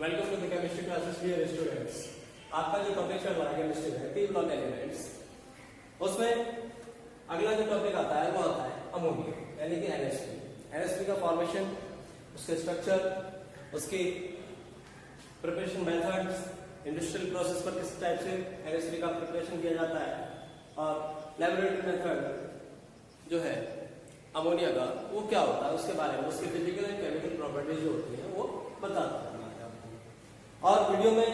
Welcome to the chemistry classes dear students. आपका जो topic चल रहा है केमिस्ट्री में पी ब्लॉक एलिमेंट्स, उसमें अगला जो टॉपिक आता है वो आता है अमोनिया यानी कि NH3। NH3 का फॉर्मेशन, उसके स्ट्रक्चर, उसकी प्रिपरेशन मेथड्स, इंडस्ट्रियल प्रोसेस पर किस टाइप से NH3 का प्रिपरेशन किया जाता है और लैबोरेटरी मेथड जो है अमोनिया का वो क्या होता है उसके बारे में, उसकी फिजिकल एंड केमिकल प्रॉपर्टीज जो होती है वो बताता है आपको। और वीडियो में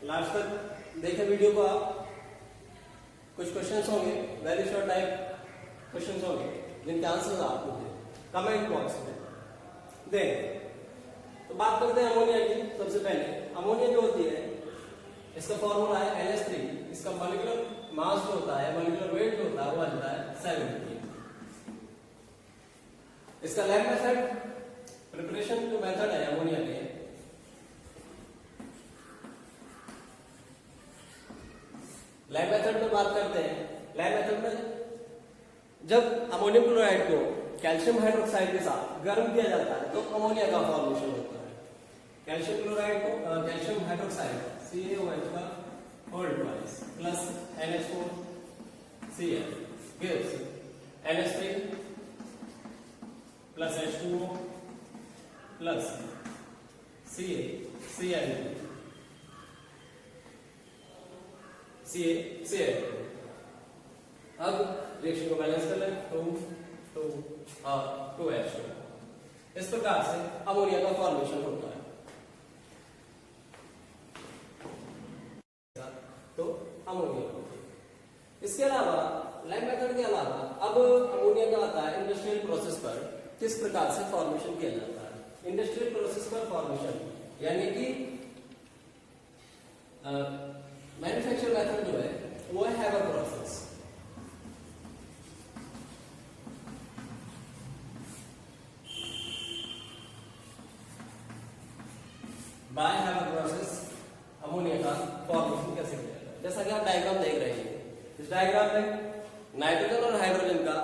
लास्ट तक देखें वीडियो को आप, कुछ क्वेश्चंस होंगे, वेरी शॉर्ट टाइप क्वेश्चंस होंगे जिनके आंसर्स आप मुझे कमेंट बॉक्स में दें। तो बात करते हैं अमोनिया की। सबसे पहले अमोनिया जो होती है इसका फॉर्मूला है NH3। इसका मॉलिक्यूलर मास जो होता है, मॉलिक्यूलर वेट जो होता है वो आता है 70। इसका लैब मेथड, प्रिपरेशन जो मेथड है अमोनिया के, लैब मेथड में बात करते हैं। लैब मेथड में जब अमोनियम क्लोराइड को कैल्शियम हाइड्रोक्साइड के साथ गर्म किया जाता है तो अमोनिया का फॉर्मेशन होता है। कैल्शियम क्लोराइड को कैल्शियम हाइड्रोक्साइड CaOH का whole twice plus NH4Cl gives NH3 plus H2O plus CaCl अब रिएक्शन को बैलेंस कर लें, 2 और 2H2। इस प्रकार से अमोनिया का फॉर्मेशन होता है। तो अमोनिया होती है। इसके अलावा लैब मेथड के अलावा अब अमोनिया का आता है इंडस्ट्रियल प्रोसेस पर किस प्रकार से फॉर्मेशन किया जाता है। इंडस्ट्रियल प्रोसेस पर फॉर्मेशन यानी कि मैन्युफैक्चर मेथड जो है वो है Haber process. By Haber process ammonia का फॉर्मेशन कैसे किया जाता है। जैसा कि आप डायग्राम देख रहे हैं, इस डायग्राम में नाइट्रोजन और हाइड्रोजन का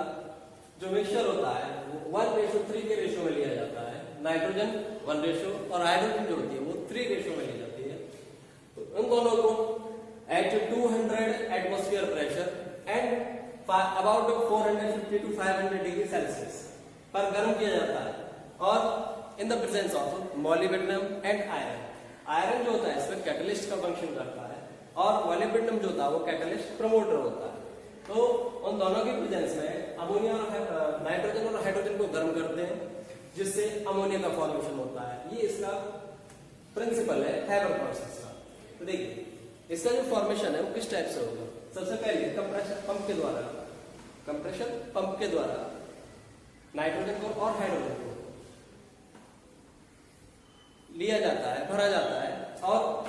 जो मिक्सचर होता है वो 1:3 के रेशियो में लिया जाता है। नाइट्रोजन 1 रेशियो और हाइड्रोजन जो होती है वो 3 रेशियो में ली जाती है। तो उन दोनों को at 200 atmosphere pressure and about 450 to 500 degree Celsius पर गर्म किया जाता है और in the presence of molybdenum and iron। Iron जो होता है इसमें कैटलिस्ट का फंक्शन करता है और मोलिब्डेनम जो होता है वो कैटलिस्ट प्रमोटर होता है। तो उन दोनों की प्रेजेंस में अमोनिया और नाइट्रोजन और हाइड्रोजन को गर्म करते हैं जिससे अमोनिया का फॉर्मेशन होता है। ये इसका प्रिंसिपल है हैबर प्रोसेस का। तो देखिए इसका जो फॉर्मेशन है वो किस टाइप से होगा। सबसे पहले कंप्रेशन पंप के द्वारा नाइट्रोजन को और हाइड्रोजन को लिया जाता है, भरा जाता है और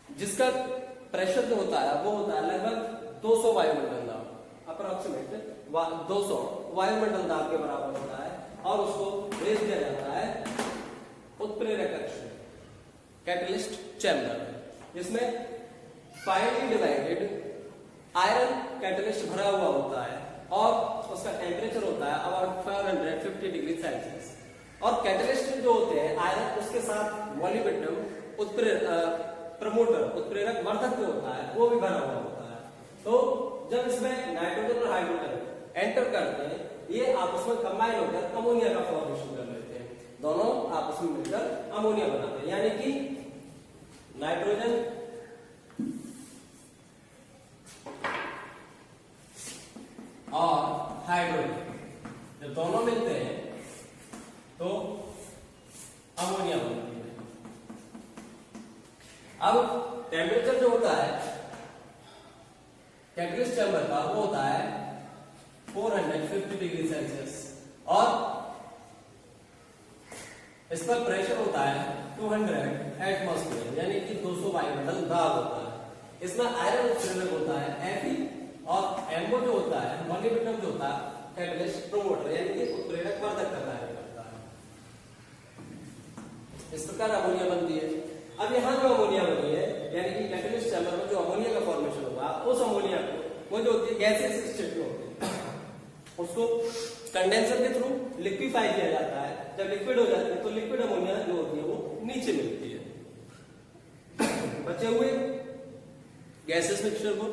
जिसका प्रेशर जो होता है वो होता है लगभग 200 वायुमंडल दाब, अप्रोक्सीमेट 200 वायुमंडल दाब के बराबर होता है और उसको रेज किया जाता है उत्प्रेरक कक्ष में, कैटलिस्ट चैम्बर, जिसमें फाइनली डिवाइडेड आयरन कैटलिस्ट भरा हुआ होता है और उसका टेम्परेचर होता है अबाउट 550 डिग्री सेल्सियस। और कैटलिस्ट जो होते हैं आयरन, उसके साथ मोलिब्डेनम उत्प्रेरक वर्धक जो होता है वो भी भरा हुआ होता है। तो जब इसमें नाइट्रोजन और हाइड्रोजन एंटर करते हैं ये आपस में कंबाइन होकर अमोनिया का फॉर्मेशन कर लेते हैं। दोनों आपस में मिलकर अमोनिया बनाते हैं यानी कि नाइट्रोजन और हाइड्रोजन जब दोनों मिलते हैं तो अमोनिया बनती है। अब टेम्परेचर जो होता है कैटलिस्ट चैम्बर का वो होता है 450 डिग्री सेल्सियस और इस पर प्रेशर होता है 200 एटमॉस्फेयर यानी कि 200 वायुमंडल दाब होता है। इसमें आयरन उत्प्रेरक होता है Fe और MO जो होता है मोलिब्डेनम जो होता है कैटलिस्ट प्रमोटर यानी कि उत्प्रेरक वर्धक का कार्य करता है। इस प्रकार अमोनिया बनती है। अब यहाँ जो अमोनिया बनी है यानी कि कैटलिस्ट चैम्बर में जो अमोनिया का फॉर्मेशन होगा उस अमोनिया को वो जो होती है गैसियस स्टेट में होती है उसको कंडेंसर के थ्रू लिक्विफाई किया जाता है। जब लिक्विड हो जाती है तो लिक्विड अमोनिया जो होती है वो नीचे मिलती है। बचे हुए गैसेस मिक्सचर को,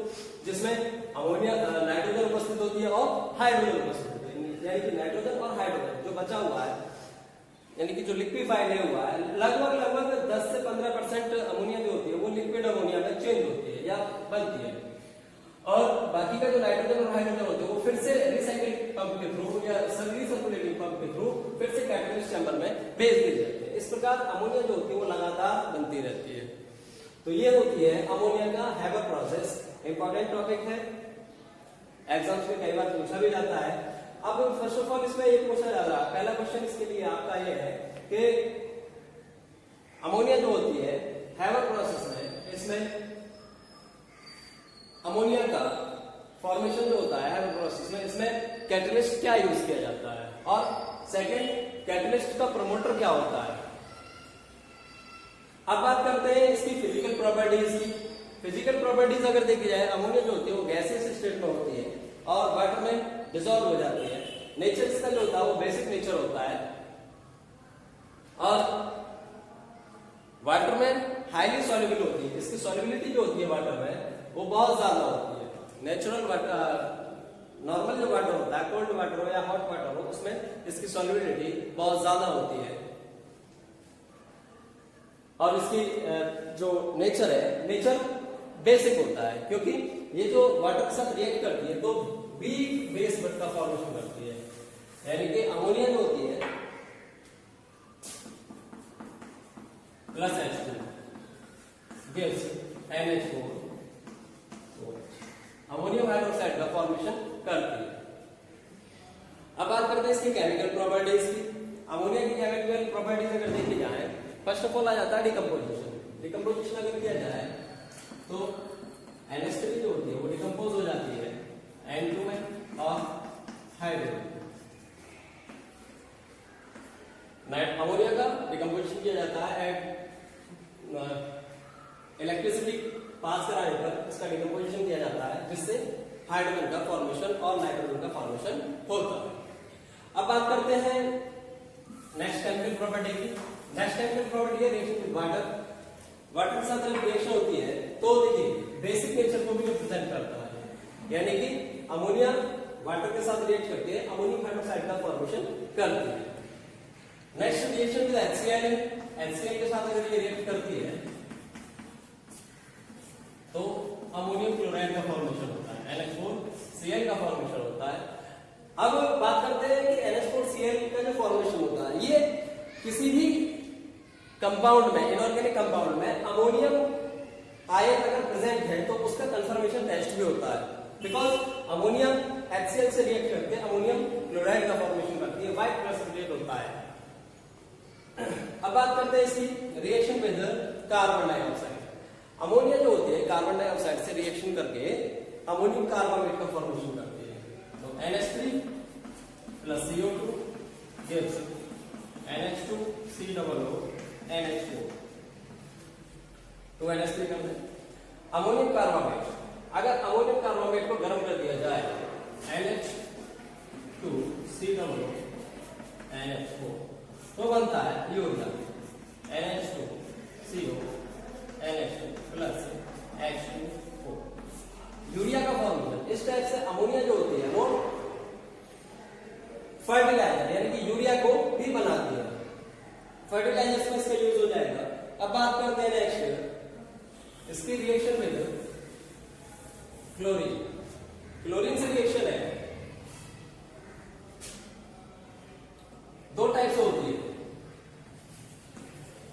जिसमें अमोनिया नाइट्रोजन उपस्थित होती है और हाइड्रोजन उपस्थित होती है, यानी कि नाइट्रोजन और हाइड्रोजन जो बचा हुआ है, यानी कि जो लिक्विफाई नहीं हुआ है, लगभग 10 से 15% अमोनिया जो होती है वो लिक्विड अमोनिया में चेंज होती है या बनती है, और बाकी का जो नाइट्रोजन और हाइड्रोजन होते हैं वो फिर से रिसाइकिल पंप के थ्रू या रिसर्कुलेटिंग पंप के थ्रू फिर से कैटलिस्ट चैम्बर में भेज दिए जाते हैं। इस प्रकार अमोनिया जो होती है वो लगातार बनती रहती है। तो ये होती है अमोनिया का हैबर प्रोसेस। इंपॉर्टेंट टॉपिक है, एग्जाम्स में कई बार पूछा भी जाता है। अब फर्स्ट ऑफ ऑल इसमें ये पूछा जा रहा है, पहला क्वेश्चन इसके लिए आपका ये है कि अमोनिया जो होती है हैबर प्रोसेस में, इसमें अमोनिया का फॉर्मेशन जो होता है हैबर प्रोसेस में, इसमें कैटलिस्ट क्या यूज किया जाता है, और सेकंड कैटलिस्ट का प्रमोटर क्या होता है। अब बात करते हैं इसकी फिजिकल प्रॉपर्टीज की। फिजिकल प्रॉपर्टीज अगर देखी जाए, अमोनिया जो होती है वो गैसियस स्टेट में होती है और वाटर में डिसॉल्व हो जाती है। नेचर इसका जो होता है वो बेसिक नेचर होता है, और वाटर में हाईली सॉल्युबल होती है। इसकी सॉल्युबिलिटी जो होती है वाटर में वो बहुत ज्यादा होती है। नेचुरल वाटर, नॉर्मल जो वाटर होता है, कोल्ड वाटर हो या हॉट वाटर हो, उसमें इसकी सॉल्युबिलिटी बहुत ज्यादा होती है। और इसकी जो नेचर है, नेचर बेसिक होता है, क्योंकि ये जो वाटर के साथ रिएक्ट करती है तो वीक बेस बट का फॉर्मेशन करती है, यानी कि अमोनिया जो होती है plus H2 gives NH4, ammonium hydroxide का फॉर्मेशन करती है। अब बात करते हैं इसकी केमिकल प्रॉपर्टीज की। अमोनिया की केमिकल प्रॉपर्टीज अगर देखी जाए, फर्स्ट ऑफ ऑल आ जाता है डिकम्पोजिशन। डिकम्पोजिशन अगर किया जाए तो NH3 जो होती है वो डिकम्पोज हो जाती है N2 में और हाइड्रोजन। अमोनिया का डिकम्पोजिशन किया जाता है एट इलेक्ट्रिसिटी पास कराने पर इसका डिकम्पोजिशन किया जाता है, जिससे हाइड्रोजन का फॉर्मेशन और नाइट्रोजन का फॉर्मेशन होता है। अब बात करते हैं नेक्स्ट केमिकल प्रॉपर्टी की। नेक्स्ट केमिकल प्रॉपर्टी है रिएक्शन विद वाटर। वाटर के साथ जब रिएक्शन होती है तो देखिए बेसिक नेचर को भी रिप्रेजेंट करता है, यानी कि अमोनिया वाटर के साथ रिएक्ट करके अमोनियम हाइड्रोक्साइड का फॉर्मेशन करती है। नेक्स्ट रिएक्शन विद HCl है। HCl के साथ अगर ये रिएक्ट करती है तो अमोनियम क्लोराइड का फॉर्मेशन होता है, NH4Cl का फॉर्मेशन होता है। अब बात करते हैं कि NH4Cl का जो फॉर्मेशन होता है, ये किसी भी कंपाउंड में, इनऑर्गेनिक कंपाउंड में अमोनियम आयन अगर प्रेजेंट है तो उसका कंफर्मेशन टेस्ट भी होता है, बिकॉज अमोनियम HCl से रिएक्ट करके अमोनियम क्लोराइड का फॉर्मेशन करती है, व्हाइट प्रेसिपिटेट होता है। अब बात करते हैं इसकी reaction with carbon dioxide. Ammonia जो होती है कार्बन डाइऑक्साइड से रिएक्शन करके अमोनियम कार्बोनेट का फॉर्मेशन करती है। तो NH3 plus CO2 gives NH2COO NH4। तो NH3 कर दें। अमोनियम कार्बोनेट, अगर अमोनियम कार्बोनेट को गर्म कर दिया जाए NH2COO NH4 तो बनता है urea, NH2CO NH2 plus H2O। Urea का फॉर्मेशन इस टाइप से अमोनिया जो होती है वो फर्टिलाइजर यानी कि यूरिया को भी बनाती है, फर्टिलाइजर्स में इसका यूज हो जाएगा। अब बात करते हैं नेक्स्ट इसकी रिएक्शन में क्लोरीन। क्लोरीन से रिएक्शन है, दो टाइप से होती है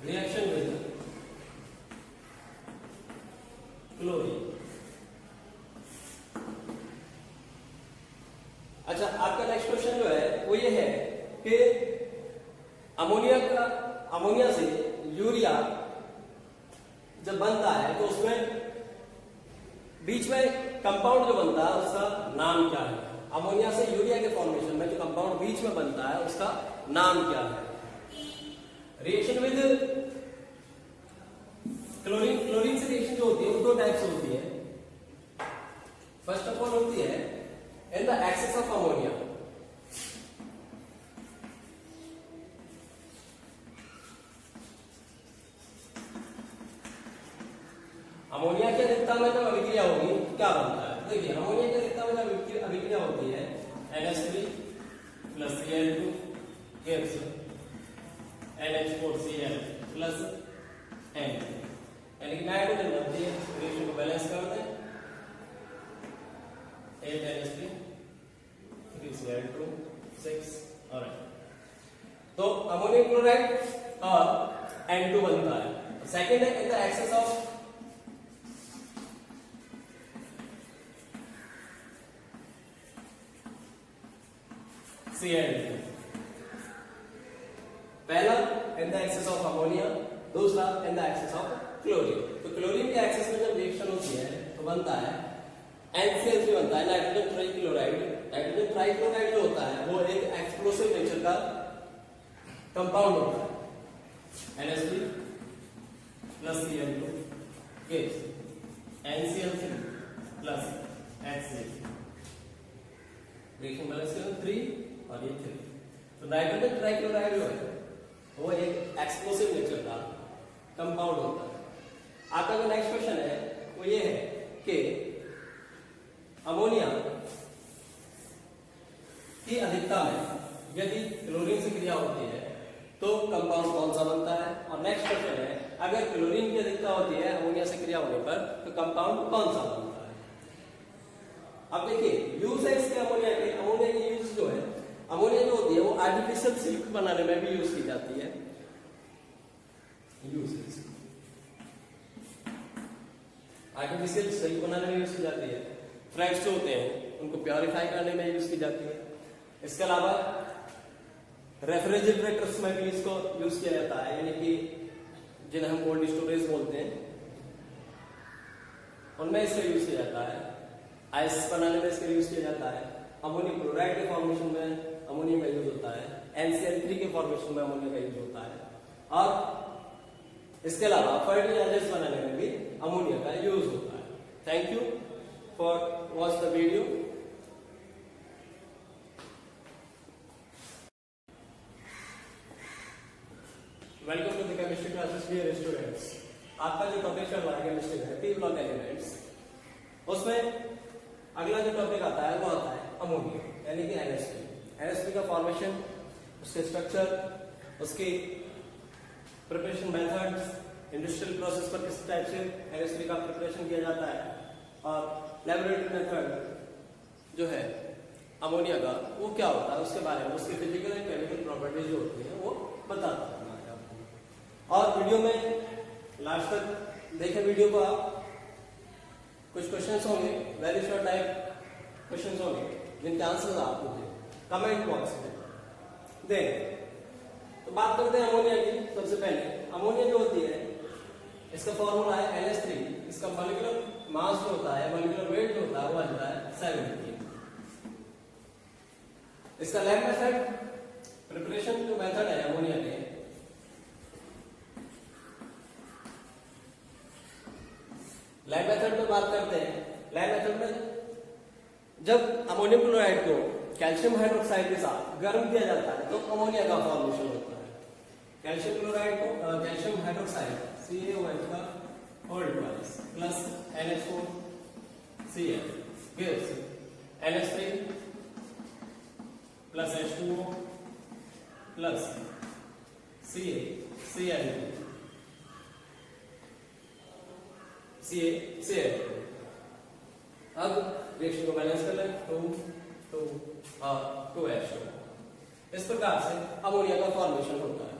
रिएक्शन विद क्लोरीन। अच्छा, आपका नेक्स्ट क्वेश्चन जो है वो ये है कि अमोनिया से यूरिया जब बनता है तो उसमें बीच में कंपाउंड जो बनता है उसका नाम क्या है। अमोनिया से यूरिया के फॉर्मेशन में जो कंपाउंड बीच में बनता है उसका नाम क्या है। रिएक्शन विद क्लोरीन, क्लोरीन से रिएक्शन जो होती है वो दो टाइप से होती है। फर्स्ट ऑफ ऑल होती है in the excess of ammonia. Ammonia की अधिकता में जब अभिक्रिया होगी क्या बनता है? देखिए अमोनिया की अधिकता में जब अभिक्रिया होती है NH3 plus Cl2 gives NH4Cl plus N, यानी कि नाइट्रोजन बनती है। रेशियो को बैलेंस कर दें, 8 NH3 3 Cl2 6 और तो अमोनियम क्लोराइड और N2 बनता है। सेकेंड है in the excess of Cl2, पहला in the excess of ammonia, दूसरा in the excess of chlorine. तो क्लोरीन के एक्सेस में जब रिएक्शन होती है तो बनता है NCl3 बनता है, नाइट्रोजन ट्राइक्लोराइड। नाइट्रोजन ट्राइक्लोराइड जो होता है वो एक एक्सप्लोसिव नेचर का कंपाउंड होता है। NH3 plus Cl2 gives NCl3 plus HCl। Reaction balance करें 3 और ये 3। तो नाइट्रोजन ट्राइक्लोराइड जो है वो एक एक्सप्लोसिव नेचर का कंपाउंड होता है। आपका जो नेक्स्ट क्वेश्चन है वो ये है कि अमोनिया की अधिकता में यदि क्लोरीन से क्रिया होती है तो कंपाउंड कौन सा बनता है? और नेक्स्ट क्वेश्चन है अगर क्लोरीन की अधिकता होती है अमोनिया से क्रिया होने पर तो कंपाउंड कौन सा बनता है? अब देखिए यूज है इसके अमोनिया के। अमोनिया की यूज जो है, अमोनिया जो होती है वो आर्टिफिशियल सिल्क बनाने में भी यूज की जाती है। आर्टिफिशियल सिल्क बनाने में यूज की जाती है। फ्लैक्स जो होते हैं उनको प्योरीफाई करने में यूज की जाती है। इसके अलावा रेफ्रिजरेटर्स में भी इसको यूज किया जाता है, यानी कि जिन्हें हम कोल्ड स्टोरेज बोलते हैं उनमें इसका यूज किया जाता है। आइस बनाने में इसका यूज किया जाता है। अमोनियम क्लोराइड के फॉर्मेशन में अमोनियम का यूज होता है। NCl3 के फॉर्मेशन में अमोनियम का यूज होता है। और इसके अलावा फर्टिलाइजर्स बनाने में भी अमोनिया का यूज होता है। Thank you for watch the video. Welcome to the chemistry classes dear students. आपका जो टॉपिक चल रहा है केमिस्ट्री में पी ब्लॉक एलिमेंट्स, उसमें अगला जो टॉपिक आता है वो आता है अमोनिया, यानी कि NH3। NH3 का फॉर्मेशन, उसके स्ट्रक्चर, उसकी प्रिपरेशन मेथड्स, इंडस्ट्रियल प्रोसेस पर किस टाइप से NH3 का प्रिपरेशन किया जाता है और लैबोरेटरी मेथड जो है अमोनिया का वो क्या होता है उसके बारे में, उसकी फिजिकल एंड केमिकल प्रॉपर्टीज जो होती है वो बताता है आपको। और वीडियो में लास्ट तक देखें वीडियो को आप। कुछ क्वेश्चंस होंगे, वेरी शॉर्ट टाइप क्वेश्चंस होंगे जिनके आंसर्स आप मुझे कमेंट बॉक्स में दें। तो बात करते हैं अमोनिया की। सबसे पहले अमोनिया जो होती है इसका फॉर्मूला है NH3। इसका मॉलिक्यूलर मास जो होता है, मॉलिक्यूलर वेट जो होता है वो आता है 17। इसका लैब मेथड, प्रिपरेशन जो मेथड है अमोनिया के, लैब मेथड में बात करते हैं। लैब मेथड में जब अमोनियम क्लोराइड को कैल्शियम हाइड्रोक्साइड के साथ गर्म किया जाता है तो अमोनिया का फॉर्मेशन होता है। कैल्शियम क्लोराइड को कैल्शियम हाइड्रोक्साइड CaOH का whole twice plus NH4Cl gives NH3 plus H2O plus CaCl2 अब रिएक्शन को बैलेंस कर लें, 2 और 2H2। इस प्रकार से अमोनिया का फॉर्मेशन होता है।